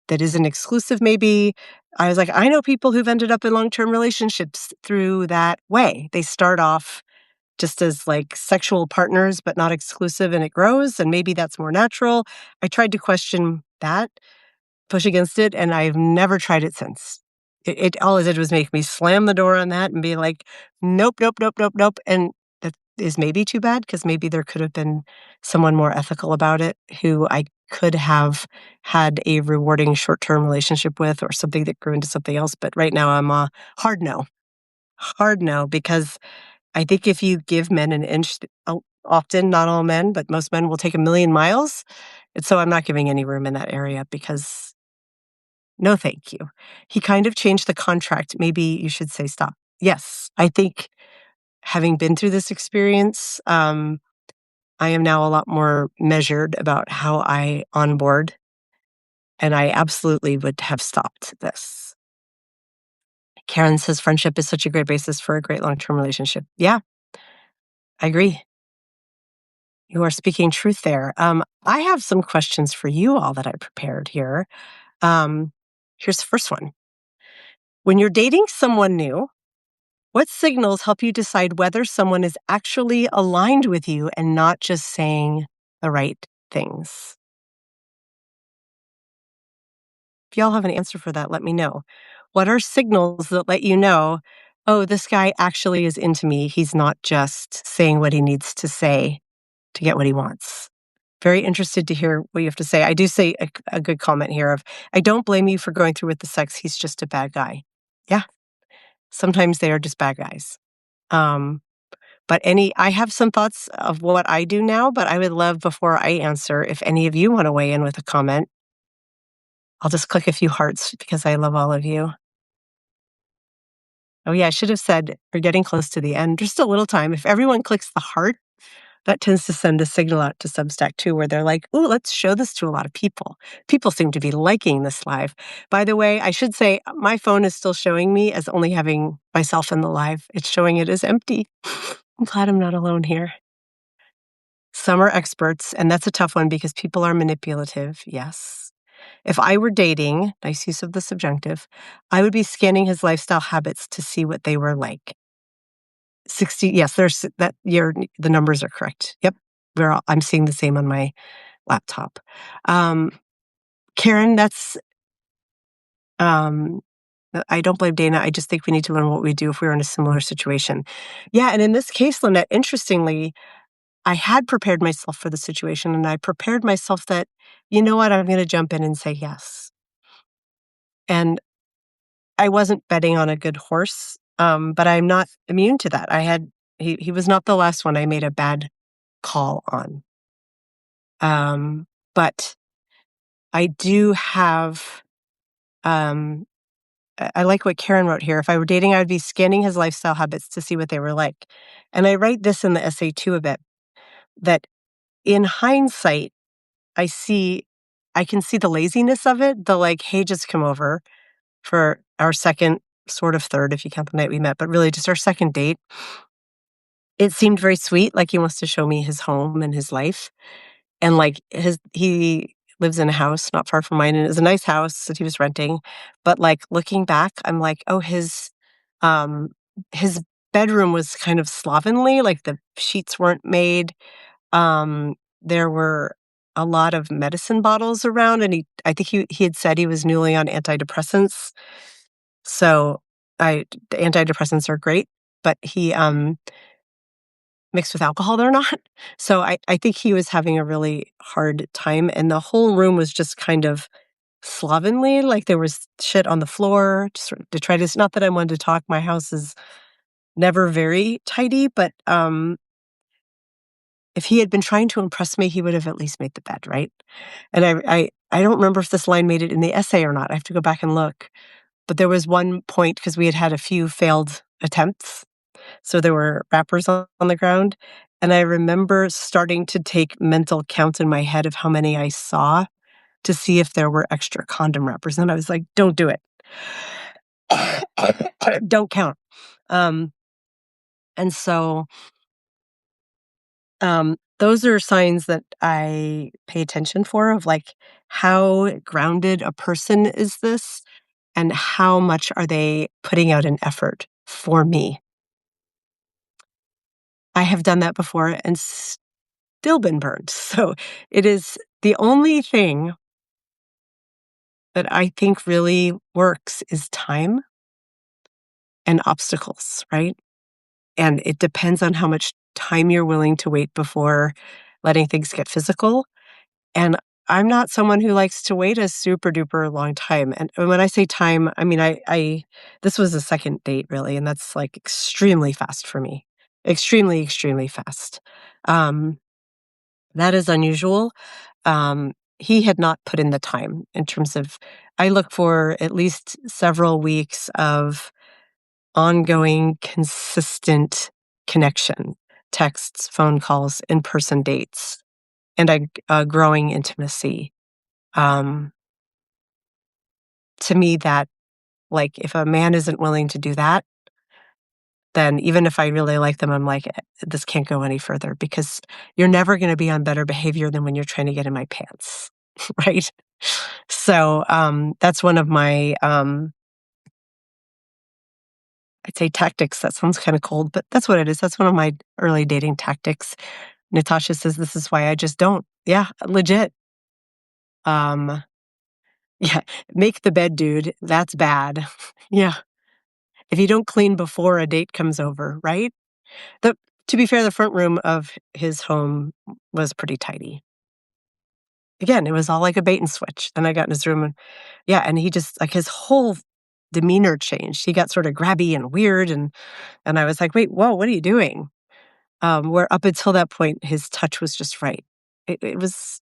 that isn't exclusive. Maybe I was like, I know people who've ended up in long-term relationships through that way. They start off just as like sexual partners, but not exclusive, and it grows, and maybe that's more natural. I tried to question that, push against it, and I've never tried it since. It all it did was make me slam the door on that and be like, "Nope, nope, nope, nope, nope," and that is maybe too bad because maybe there could have been someone more ethical about it who I could have had a rewarding short-term relationship with or something that grew into something else, but right now I'm a hard no. Hard no, because I think if you give men an inch, often, not all men, but most men will take a million miles, and so I'm not giving any room in that area because no, thank you. He kind of changed the contract. Maybe you should say stop. Yes, I think having been through this experience, I am now a lot more measured about how I onboard, and I absolutely would have stopped this. Karen says friendship is such a great basis for a great long-term relationship. Yeah, I agree. You are speaking truth there. I have some questions for you all that I prepared here. Um, Here's the first one. When you're dating someone new, what signals help you decide whether someone is actually aligned with you and not just saying the right things? If y'all have an answer for that, let me know. What are signals that let you know, oh, this guy actually is into me? He's not just saying what he needs to say to get what he wants. Very interested to hear what you have to say. I do say a good comment here of, I don't blame you for going through with the sex. He's just a bad guy. Yeah, sometimes they are just bad guys. Um, But I have some thoughts of what I do now, but I would love before I answer, if any of you want to weigh in with a comment, I'll just click a few hearts because I love all of you. Oh yeah, I should have said we're getting close to the end. Just a little time. If everyone clicks the heart, that tends to send a signal out to Substack too, where they're like, "Ooh, let's show this to a lot of people." People seem to be liking this live. By the way, I should say my phone is still showing me as only having myself in the live. It's showing it as empty. I'm glad I'm not alone here. Some are experts, and that's a tough one because people are manipulative, yes. If I were dating, nice use of the subjunctive, I would be scanning his lifestyle habits to see what they were like. 60, yes, there's that the numbers are correct. Yep. I'm seeing the same on my laptop. Um, Karen, um, I don't blame Dana. I just think we need to learn what we do if we were in a similar situation. Yeah, and in this case, Lynette, interestingly, I had prepared myself for the situation, and I prepared myself that, you know what, I'm gonna jump in and say yes. And I wasn't betting on a good horse, but I'm not immune to that. He was not the last one I made a bad call on. But I do have, um I like what Karen wrote here. If I were dating, I would be scanning his lifestyle habits to see what they were like. And I write this in the essay too a bit, that in hindsight, I can see the laziness of it, the like, hey, just come over for our second, sort of third, if you count the night we met, but really just our second date. It seemed very sweet, like he wants to show me his home and his life. And like he lives in a house not far from mine, and it was a nice house that he was renting. But like looking back, I'm like, oh, um his bedroom was kind of slovenly, like the sheets weren't made. There were a lot of medicine bottles around, and I think he had said he was newly on antidepressants. So the antidepressants are great, but he mixed with alcohol, they're not. So I think he was having a really hard time, and the whole room was just kind of slovenly, like there was shit on the floor, just sort of detritus. Not that I wanted to talk, my house is never very tidy, but, if he had been trying to impress me, he would have at least made the bed, right? And I don't remember if this line made it in the essay or not, I have to go back and look, but there was one point because we had had a few failed attempts, so there were wrappers on the ground, and I remember starting to take mental count in my head of how many I saw to see if there were extra condom wrappers, and I was like, "Don't do it. Don't count." Um, and so, those are signs that I pay attention for of, like, how grounded a person is this, and how much are they putting out an effort for me? I have done that before and still been burned. So it is the only thing that I think really works is time and obstacles, right? And it depends on how much time you're willing to wait before letting things get physical. And I'm not someone who likes to wait a super duper long time. And when I say time, I mean, I this was a second date really, and that's like extremely fast for me. Extremely, extremely fast. Um, that is unusual. He had not put in the time in terms of, I look for at least several weeks of ongoing, consistent connection, texts, phone calls, in-person dates, and a growing intimacy. Um, to me, that like if a man isn't willing to do that, then even if I really like them, I'm like, this can't go any further because you're never going to be on better behavior than when you're trying to get in my pants, right? So that's one of my, I'd say tactics. That sounds kind of cold, but that's what it is. That's one of my early dating tactics. Natasha says this is why I just don't. Yeah, legit. Um, yeah, make the bed, dude. That's bad. Yeah, if you don't clean before a date comes over, right? The To be fair, the front room of his home was pretty tidy. Again, it was all like a bait and switch. Then I got in his room and yeah, and he just like his whole demeanor changed. He got sort of grabby and weird and I was like, "Wait, whoa, what are you doing?" Where up until that point, his touch was just right. It was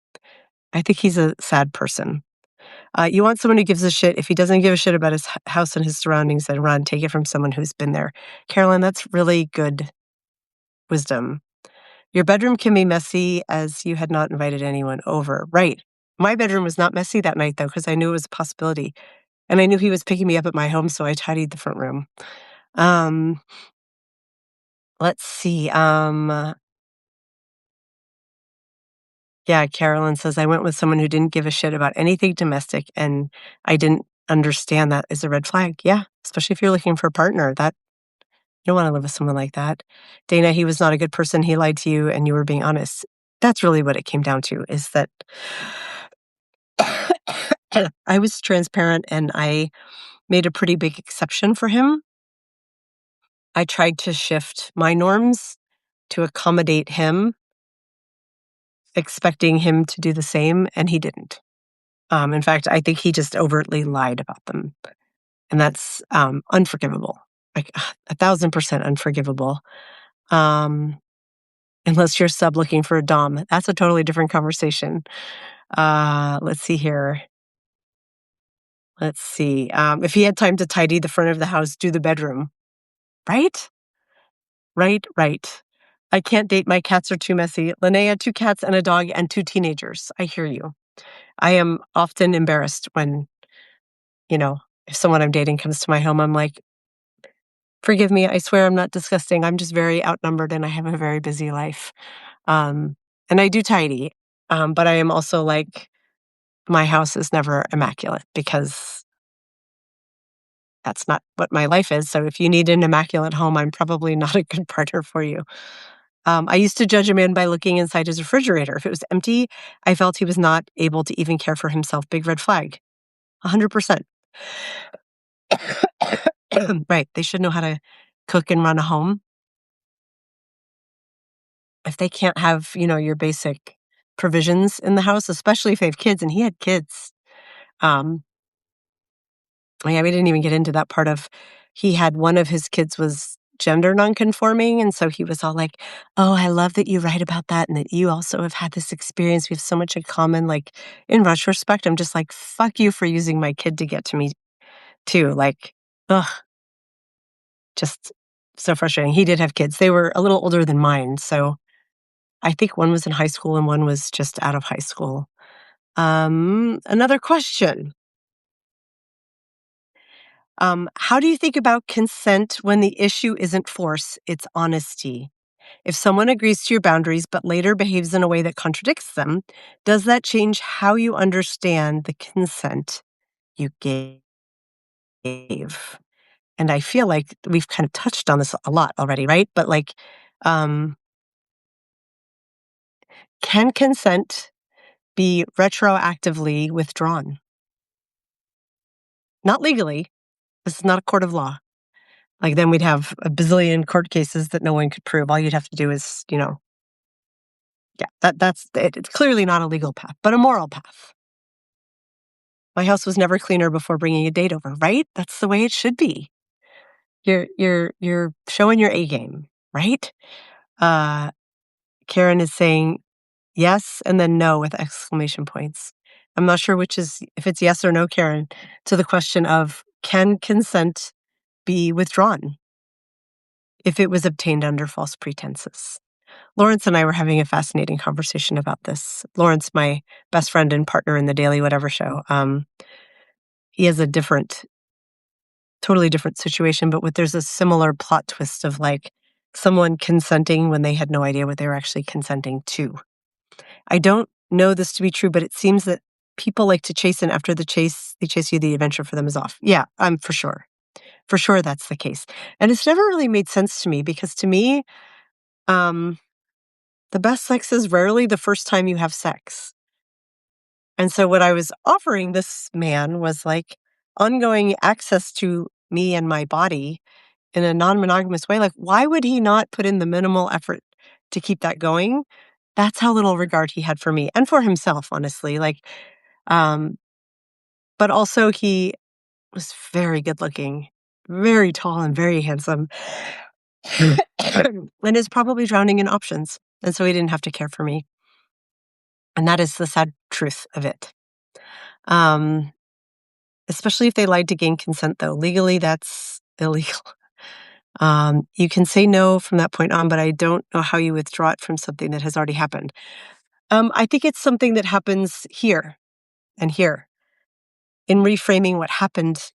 I think he's a sad person. You want someone who gives a shit. If he doesn't give a shit about his house and his surroundings, then run. Take it from someone who's been there. Carolyn, that's really good wisdom. Your bedroom can be messy as you had not invited anyone over. Right. My bedroom was not messy that night, though, because I knew it was a possibility. And I knew he was picking me up at my home, so I tidied the front room. Um, let's see. Yeah, Carolyn says, "I went with someone who didn't give a shit about anything domestic, and I didn't understand that as a red flag." Yeah, especially if you're looking for a partner, that you don't wanna live with someone like that. Dana, "He was not a good person, he lied to you, and you were being honest." That's really what it came down to, is that I was transparent, and I made a pretty big exception for him. I tried to shift my norms to accommodate him, expecting him to do the same, and he didn't. In fact, I think he just overtly lied about them, and that's, unforgivable, like, 1,000% unforgivable, um, unless you're sub looking for a dom. That's a totally different conversation. Let's see here. Let's see, if he had time to tidy the front of the house, do the bedroom. Right? Right, right. I can't date, my cats are too messy. Linnea, 2 cats and a dog and 2 teenagers. I hear you. I am often embarrassed when, you know, if someone I'm dating comes to my home, I'm like, "Forgive me, I swear I'm not disgusting. I'm just very outnumbered and I have a very busy life." Um, and I do tidy, but I am also like, my house is never immaculate because that's not what my life is. So if you need an immaculate home, I'm probably not a good partner for you. I used to judge a man by looking inside his refrigerator. If it was empty, I felt he was not able to even care for himself. Big red flag. 100%. Right. They should know how to cook and run a home. If they can't have, your basic provisions in the house, especially if they have kids, and he had kids. Um, yeah, we didn't even get into that part of, he had one of his kids was gender nonconforming, and so he was all like, "Oh, I love that you write about that and that you also have had this experience. We have so much in common." Like, in retrospect, I'm just like, "Fuck you for using my kid to get to me too." Like, ugh, just so frustrating. He did have kids. They were a little older than mine, so I think one was in high school and one was just out of high school. Another question. How do you think about consent when the issue isn't force, it's honesty? If someone agrees to your boundaries but later behaves in a way that contradicts them, does that change how you understand the consent you gave? And I feel like we've kind of touched on this a lot already, right? But like, um, can consent be retroactively withdrawn? Not legally. This is not a court of law. Like, then we'd have a bazillion court cases that no one could prove. All you'd have to do is, yeah, that's it. It's clearly not a legal path, but a moral path. My house was never cleaner before bringing a date over, right? That's the way it should be. You're showing your A game, right? Uh, Karen is saying yes and then no with exclamation points. I'm not sure which is, if it's yes or no, Karen, to the question of, can consent be withdrawn if it was obtained under false pretenses? Lawrence and I were having a fascinating conversation about this. Lawrence, my best friend and partner in the Daily Whatever show, he has a totally different situation, but there's a similar plot twist of like someone consenting when they had no idea what they were actually consenting to. I don't know this to be true, but it seems that people like to chase, and after they chase you, the adventure for them is off. Yeah, for sure. For sure that's the case. And it's never really made sense to me because to me, um, the best sex is rarely the first time you have sex. And so what I was offering this man was like ongoing access to me and my body in a non-monogamous way. Like, why would he not put in the minimal effort to keep that going? That's how little regard he had for me and for himself, honestly. Like, um, but also he was very good looking, very tall and very handsome, and is probably drowning in options. And so he didn't have to care for me. And that is the sad truth of it. Um, Especially if they lied to gain consent, though. Legally, that's illegal. You can say no from that point on, but I don't know how you withdraw it from something that has already happened. I think it's something that happens here and here. In reframing what happened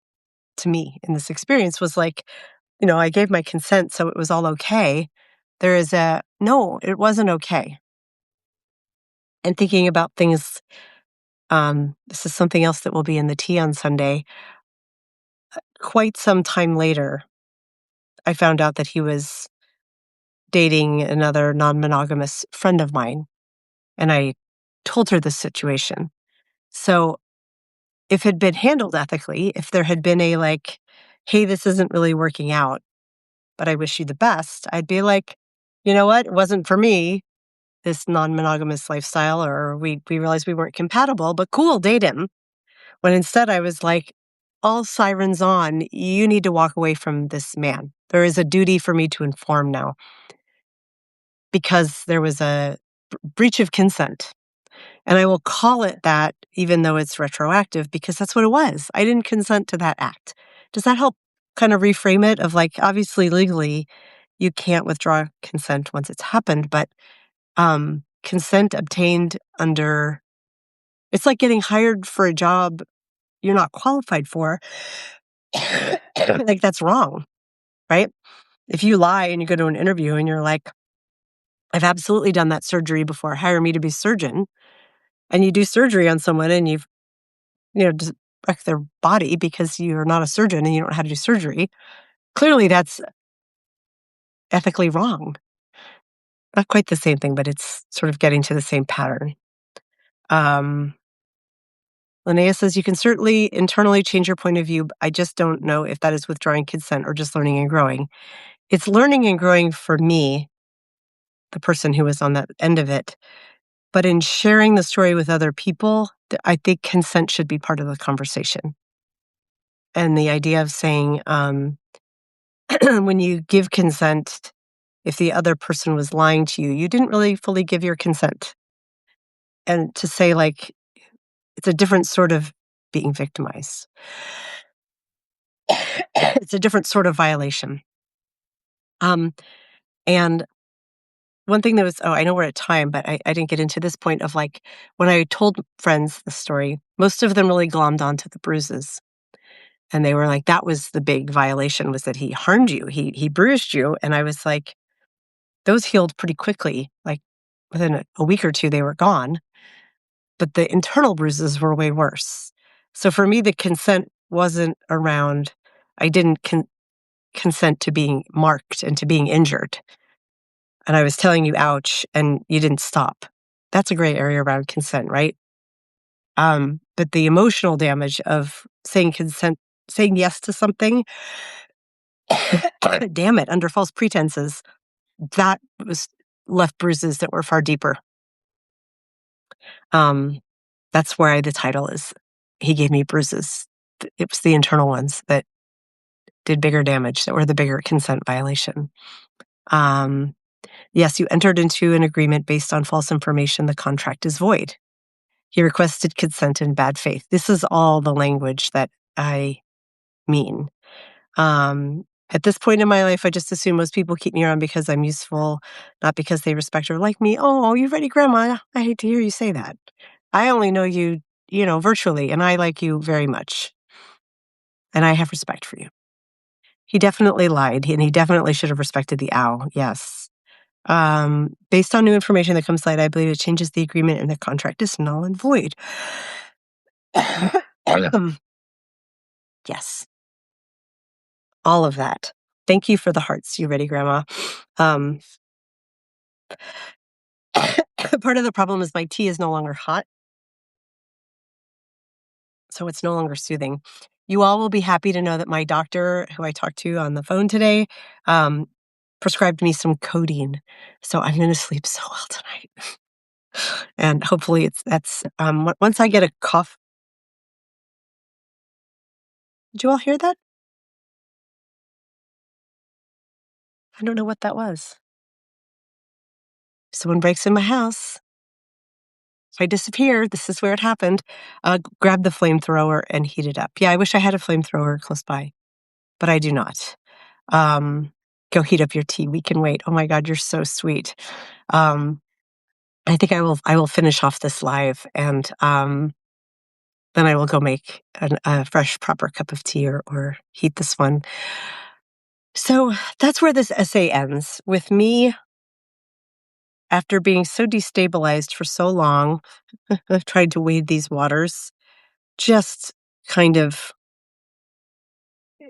to me in this experience was like, I gave my consent, so it was all okay. There is no, it wasn't okay. and thinking about things. This is something else that will be in the tea on Sunday. Quite some time later, I found out that he was dating another non-monogamous friend of mine, and I told her the situation. So if it had been handled ethically, if there had been a like, "Hey, this isn't really working out, but I wish you the best," I'd be like, "You know what? It wasn't for me, this non-monogamous lifestyle, or we realized we weren't compatible, but cool, date him." When instead I was like, "All sirens on, you need to walk away from this man. There is a duty for me to inform now because there was a breach of consent." And I will call it that even though it's retroactive because that's what it was. I didn't consent to that act. Does that help kind of reframe it of like, obviously legally, you can't withdraw consent once it's happened, but consent obtained under, it's like getting hired for a job you're not qualified for. Like that's wrong, right? If you lie and you go to an interview and you're like, "I've absolutely done that surgery before, hire me to be surgeon," and you do surgery on someone and just wreck their body because you're not a surgeon and you don't know how to do surgery. Clearly, that's ethically wrong. Not quite the same thing, but it's sort of getting to the same pattern. Um, Linnea says, "You can certainly internally change your point of view. But I just don't know if that is withdrawing consent or just learning and growing." It's learning and growing for me, the person who was on that end of it. But in sharing the story with other people, I think consent should be part of the conversation. And the idea of saying, when you give consent, if the other person was lying to you, you didn't really fully give your consent. And to say, like, it's a different sort of being victimized. It's a different sort of violation. Um, and one thing that was, oh, I know we're at time, but I didn't get into this point of like, when I told friends the story, most of them really glommed onto the bruises. And they were like, that was the big violation, was that he harmed you. He bruised you. And I was like, those healed pretty quickly. Like within a week or two, they were gone. But the internal bruises were way worse. So for me, the consent wasn't around, I didn't consent to being marked and to being injured. And I was telling you, ouch, and you didn't stop. That's a gray area around consent, right? But the emotional damage of saying yes to something, damn it, under false pretenses, that was left bruises that were far deeper. Um, that's where the title is. He gave me bruises. It was the internal ones that did bigger damage, that were the bigger consent violation. Yes, you entered into an agreement based on false information. The contract is void. He requested consent in bad faith. This is all the language that I mean. At this point in my life, I just assume most people keep me around because I'm useful, not because they respect or like me. Oh, you ready, Grandma? I hate to hear you say that. I only know you, virtually, and I like you very much. And I have respect for you. He definitely lied, and he definitely should have respected the owl. Yes. Based on new information that comes to light, I believe it changes the agreement and the contract is null and void. Yes. All of that. Thank you for the hearts. You ready, Grandma? Um, part of the problem is my tea is no longer hot, so it's no longer soothing. You all will be happy to know that my doctor, who I talked to on the phone today, prescribed me some codeine. So I'm going to sleep so well tonight. And hopefully once I get a cough. Did you all hear that? I don't know what that was. Someone breaks in my house. If I disappear, this is where it happened. Grab the flamethrower and heat it up. Yeah, I wish I had a flamethrower close by, but I do not. Go heat up your tea. We can wait. Oh my God, you're so sweet. I think I will finish off this live and then I will go make a fresh, proper cup of tea or heat this one. So that's where this essay ends with me after being so destabilized for so long, I've tried to wade these waters, just kind of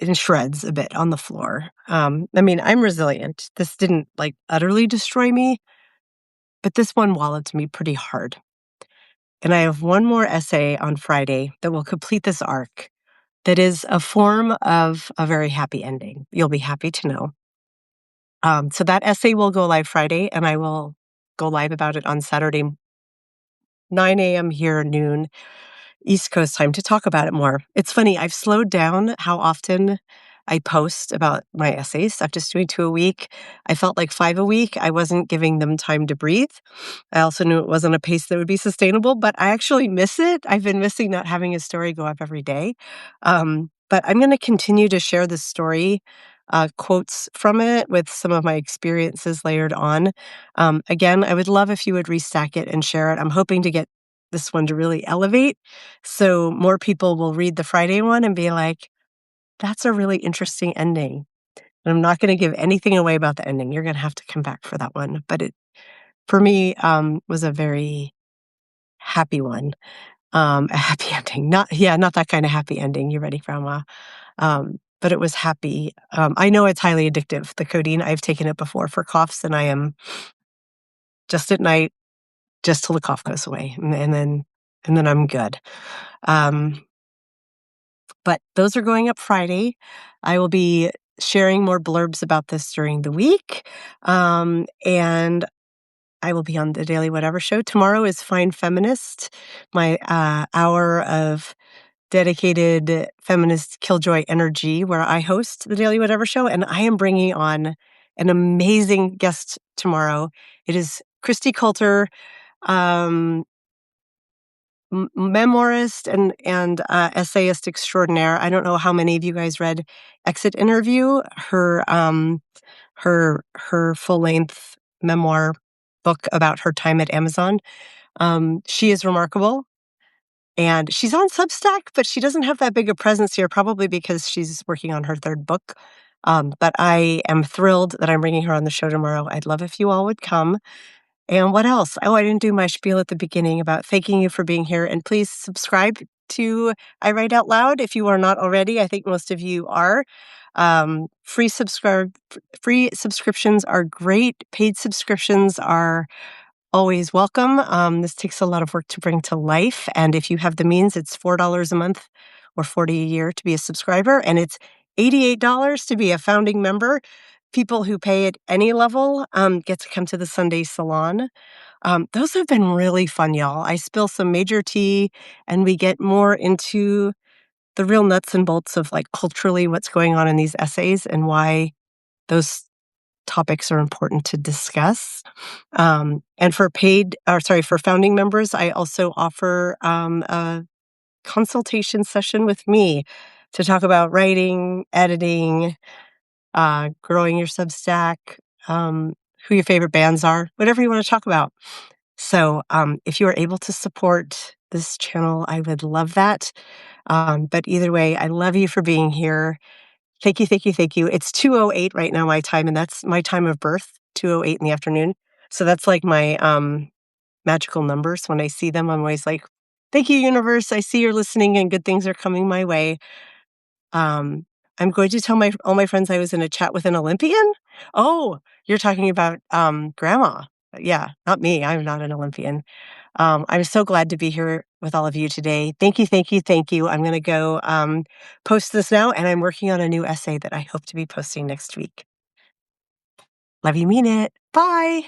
in shreds a bit on the floor. I mean, I'm resilient. This didn't like utterly destroy me, but this one walloped me pretty hard. And I have one more essay on Friday that will complete this arc that is a form of a very happy ending. You'll be happy to know. So that essay will go live Friday, and I will go live about it on Saturday, 9 a.m. here, noon East Coast time to talk about it more. It's funny, I've slowed down how often I post about my essays. I'm just doing 2 a week. I felt like 5 a week. I wasn't giving them time to breathe. I also knew it wasn't a pace that would be sustainable, but I actually miss it. I've been missing not having a story go up every day. But I'm going to continue to share this story, quotes from it with some of my experiences layered on. Again, I would love if you would restack it and share it. I'm hoping to get this one to really elevate. So more people will read the Friday one and be like, that's a really interesting ending. And I'm not going to give anything away about the ending. You're going to have to come back for that one. But it, for me, was a very happy one. A happy ending. Not that kind of happy ending. You ready, Grandma? But it was happy. I know it's highly addictive, the codeine. I've taken it before for coughs, and I am just at night, just till the cough goes away. And then I'm good. Um, But those are going up Friday. I will be sharing more blurbs about this during the week. And I will be on the Daily Whatever Show. Tomorrow is Fine Feminist, my hour of dedicated feminist killjoy energy where I host the Daily Whatever Show. And I am bringing on an amazing guest tomorrow. It is Christy Coulter, um, memoirist and essayist extraordinaire. I don't know how many of you guys read Exit Interview, her full length memoir book about her time at Amazon. She is remarkable, and she's on Substack, but she doesn't have that big a presence here, probably because she's working on her third book. But I am thrilled that I'm bringing her on the show tomorrow. I'd love if you all would come. And what else? Oh, I didn't do my spiel at the beginning about thanking you for being here. And please subscribe to I Write Out Loud if you are not already. I think most of you are. Free subscriptions are great. Paid subscriptions are always welcome. This takes a lot of work to bring to life. And if you have the means, it's $4 a month or $40 a year to be a subscriber. And it's $88 to be a founding member. People who pay at any level get to come to the Sunday Salon. Those have been really fun, y'all. I spill some major tea, and we get more into the real nuts and bolts of like culturally what's going on in these essays and why those topics are important to discuss. And for founding members, I also offer a consultation session with me to talk about writing, editing, growing your Substack, who your favorite bands are, whatever you want to talk about. So if you are able to support this channel, I would love that. But either way, I love you for being here. Thank you, thank you, thank you. It's 2:08 right now, my time, and that's my time of birth, 2:08 in the afternoon. So that's like my magical numbers. When I see them, I'm always like, thank you, universe. I see you're listening and good things are coming my way. I'm going to tell all my friends I was in a chat with an Olympian. Oh, you're talking about Grandma. Yeah, not me. I'm not an Olympian. I'm so glad to be here with all of you today. Thank you, thank you, thank you. I'm going to go post this now, and I'm working on a new essay that I hope to be posting next week. Love you, mean it. Bye.